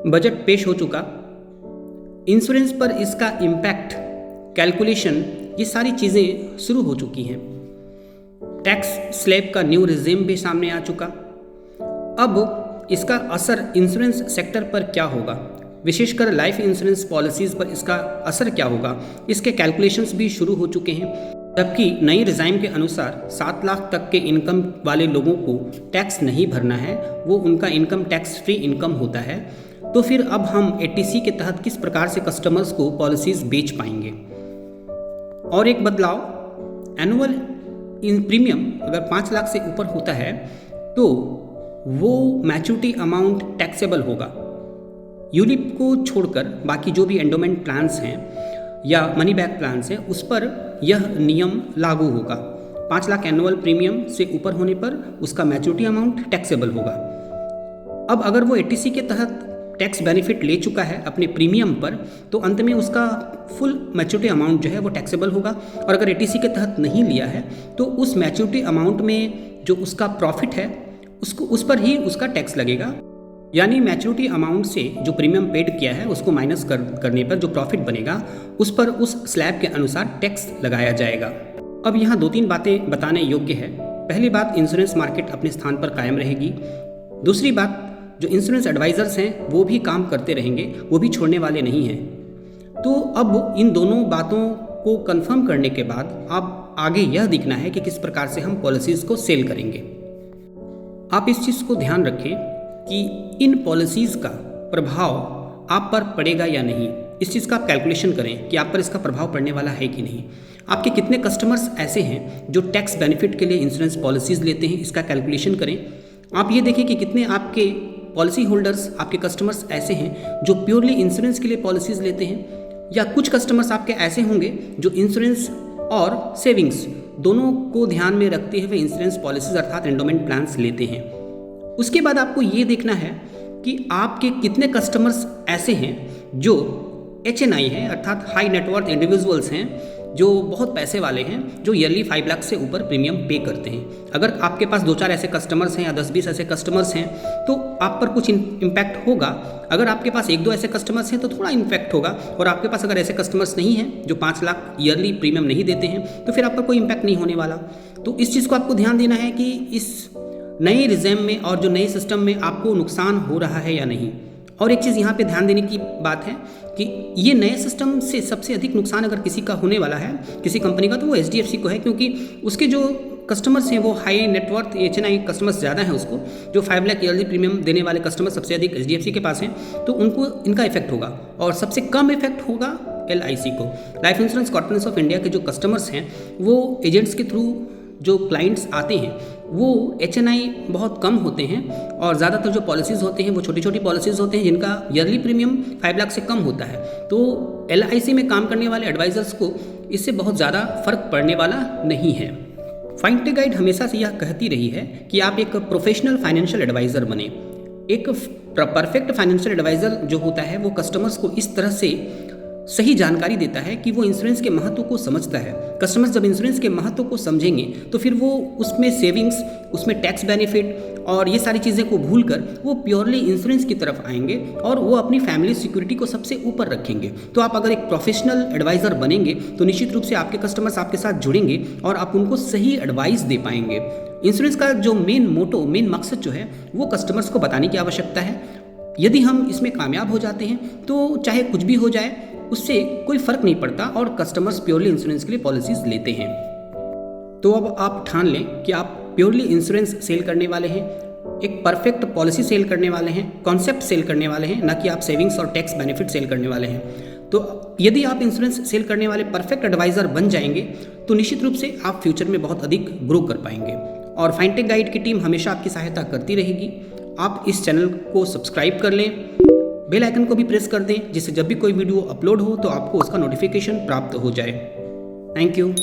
Budget पेश हो चुका, इंश्योरेंस पर इसका इम्पैक्ट, कैलकुलेशन, ये सारी चीज़ें शुरू हो चुकी हैं। टैक्स स्लैब का न्यू रिजीम भी सामने आ चुका। अब इसका असर इंश्योरेंस सेक्टर पर क्या होगा, विशेषकर लाइफ इंश्योरेंस पॉलिसीज़ पर इसका असर क्या होगा, इसके कैलकुलेशंस भी शुरू हो चुके हैं। जबकि नई रिजाइम के अनुसार 7 लाख तक के इनकम वाले लोगों को टैक्स नहीं भरना है, वो उनका इनकम टैक्स फ्री इनकम होता है। तो फिर अब हम एटीसी के तहत किस प्रकार से कस्टमर्स को पॉलिसीज़ बेच पाएंगे। और एक बदलाव, एनुअल प्रीमियम अगर 5 लाख से ऊपर होता है तो वो मैच्योरिटी अमाउंट टैक्सेबल होगा। यूलिप को छोड़कर बाकी जो भी एंडोमेंट प्लान्स हैं या मनी बैक प्लान्स हैं उस पर यह नियम लागू होगा। 5 लाख एनुअल प्रीमियम से ऊपर होने पर उसका मैच्योरिटी अमाउंट टैक्सेबल होगा। अब अगर वो एटीसी के तहत टैक्स बेनिफिट ले चुका है अपने प्रीमियम पर, तो अंत में उसका फुल मैच्योरिटी अमाउंट जो है वो टैक्सेबल होगा। और अगर एटीसी के तहत नहीं लिया है तो उस मैच्योरिटी अमाउंट में जो उसका प्रॉफिट है उसको उस पर ही उसका टैक्स लगेगा। यानी मैच्योरिटी अमाउंट से जो प्रीमियम पेड किया है उसको माइनस करने पर जो प्रॉफिट बनेगा उस पर उस स्लैब के अनुसार टैक्स लगाया जाएगा। अब यहाँ 2-3 बातें बताने योग्य है। पहली बात, इंश्योरेंस मार्केट अपने स्थान पर कायम रहेगी। दूसरी बात, जो इंश्योरेंस एडवाइज़र्स हैं वो भी काम करते रहेंगे, वो भी छोड़ने वाले नहीं हैं। तो अब इन दोनों बातों को कंफर्म करने के बाद अब आगे यह दिखना है कि किस प्रकार से हम पॉलिसीज़ को सेल करेंगे। आप इस चीज़ को ध्यान रखें कि इन पॉलिसीज़ का प्रभाव आप पर पड़ेगा या नहीं। इस चीज़ का आप कैलकुलेशन करें कि आप पर इसका प्रभाव पड़ने वाला है कि नहीं। आपके कितने कस्टमर्स ऐसे हैं जो टैक्स बेनिफिट के लिए इंश्योरेंस पॉलिसीज़ लेते हैं, इसका कैलकुलेशन करें। आप ये देखें कि कितने आपके पॉलिसी होल्डर्स, आपके कस्टमर्स ऐसे हैं जो प्योरली इंश्योरेंस के लिए पॉलिसीज़ लेते हैं, या कुछ कस्टमर्स आपके ऐसे होंगे जो इंश्योरेंस और सेविंग्स दोनों को ध्यान में रखते हुए इंश्योरेंस पॉलिसीज़ अर्थात एंडोमेंट प्लान्स लेते हैं। उसके बाद आपको ये देखना है कि आपके कितने कस्टमर्स ऐसे हैं जो HNI हैं अर्थात हाई नेटवर्थ इंडिविजुअल्स हैं, जो बहुत पैसे वाले हैं, जो ईयरली 5 लाख से ऊपर प्रीमियम पे करते हैं। अगर आपके पास 2-4 ऐसे कस्टमर्स हैं या 10-20 ऐसे कस्टमर्स हैं तो आप पर कुछ इम्पैक्ट होगा। अगर आपके पास 1-2 ऐसे कस्टमर्स हैं तो थोड़ा इम्पैक्ट होगा। और आपके पास अगर ऐसे कस्टमर्स नहीं हैं जो 5 लाख ईयरली प्रीमियम नहीं देते हैं तो फिर आप पर कोई इम्पैक्ट नहीं होने वाला। तो इस चीज़ को आपको ध्यान देना है कि इस नए रिज़ाइम में और जो नए सिस्टम में आपको नुकसान हो रहा है या नहीं। और एक चीज़ यहाँ पे ध्यान देने की बात है कि ये नए सिस्टम से सबसे अधिक नुकसान अगर किसी का होने वाला है, किसी कंपनी का, तो वो HDFC को है, क्योंकि उसके जो कस्टमर्स हैं वो हाई नेटवर्थ HNI कस्टमर्स ज़्यादा हैं। उसको जो 5 लाख ईयरली प्रीमियम देने वाले कस्टमर सबसे अधिक HDFC के पास हैं, तो उनको इनका इफेक्ट होगा। और सबसे कम इफेक्ट होगा LIC को। Life insurance corporation of India के जो कस्टमर्स हैं वो एजेंट्स के थ्रू जो क्लाइंट्स आते हैं वो HNI बहुत कम होते हैं, और ज़्यादातर जो पॉलिसीज़ होते हैं वो छोटी छोटी पॉलिसीज़ होते हैं जिनका ईयरली प्रीमियम 5 लाख से कम होता है। तो LIC में काम करने वाले एडवाइज़र्स को इससे बहुत ज़्यादा फ़र्क पड़ने वाला नहीं है। फाइनटेक गाइड हमेशा से यह कहती रही है कि आप एक प्रोफेशनल फाइनेंशियल एडवाइज़र बने। एक परफेक्ट फाइनेंशियल एडवाइज़र जो होता है वो कस्टमर्स को इस तरह से सही जानकारी देता है कि वो इंश्योरेंस के महत्व को समझता है। कस्टमर्स जब इंश्योरेंस के महत्व को समझेंगे तो फिर वो उसमें सेविंग्स, उसमें टैक्स बेनिफिट और ये सारी चीज़ें को भूलकर वो प्योरली इंश्योरेंस की तरफ आएंगे और वो अपनी फैमिली सिक्योरिटी को सबसे ऊपर रखेंगे। तो आप अगर एक प्रोफेशनल एडवाइज़र बनेंगे तो निश्चित रूप से आपके कस्टमर्स आपके साथ जुड़ेंगे और आप उनको सही एडवाइस दे पाएंगे। इंश्योरेंस का जो मेन मकसद जो है वो कस्टमर्स को बताने की आवश्यकता है। यदि हम इसमें कामयाब हो जाते हैं तो चाहे कुछ भी हो जाए उससे कोई फ़र्क नहीं पड़ता और कस्टमर्स प्योरली इंश्योरेंस के लिए पॉलिसीज़ लेते हैं। तो अब आप ठान लें कि आप प्योरली इंश्योरेंस सेल करने वाले हैं, एक परफेक्ट पॉलिसी सेल करने वाले हैं, कॉन्सेप्ट सेल करने वाले हैं, ना कि आप सेविंग्स और टैक्स बेनिफिट सेल करने वाले हैं। तो यदि आप इंश्योरेंस सेल करने वाले परफेक्ट एडवाइज़र बन जाएंगे तो निश्चित रूप से आप फ्यूचर में बहुत अधिक ग्रो कर पाएंगे। और फाइनटेक गाइड की टीम हमेशा आपकी सहायता करती रहेगी। आप इस चैनल को सब्सक्राइब कर लें, बेल आइकन को भी प्रेस कर दें, जिससे जब भी कोई वीडियो अपलोड हो तो आपको उसका नोटिफिकेशन प्राप्त हो जाए। Thank you.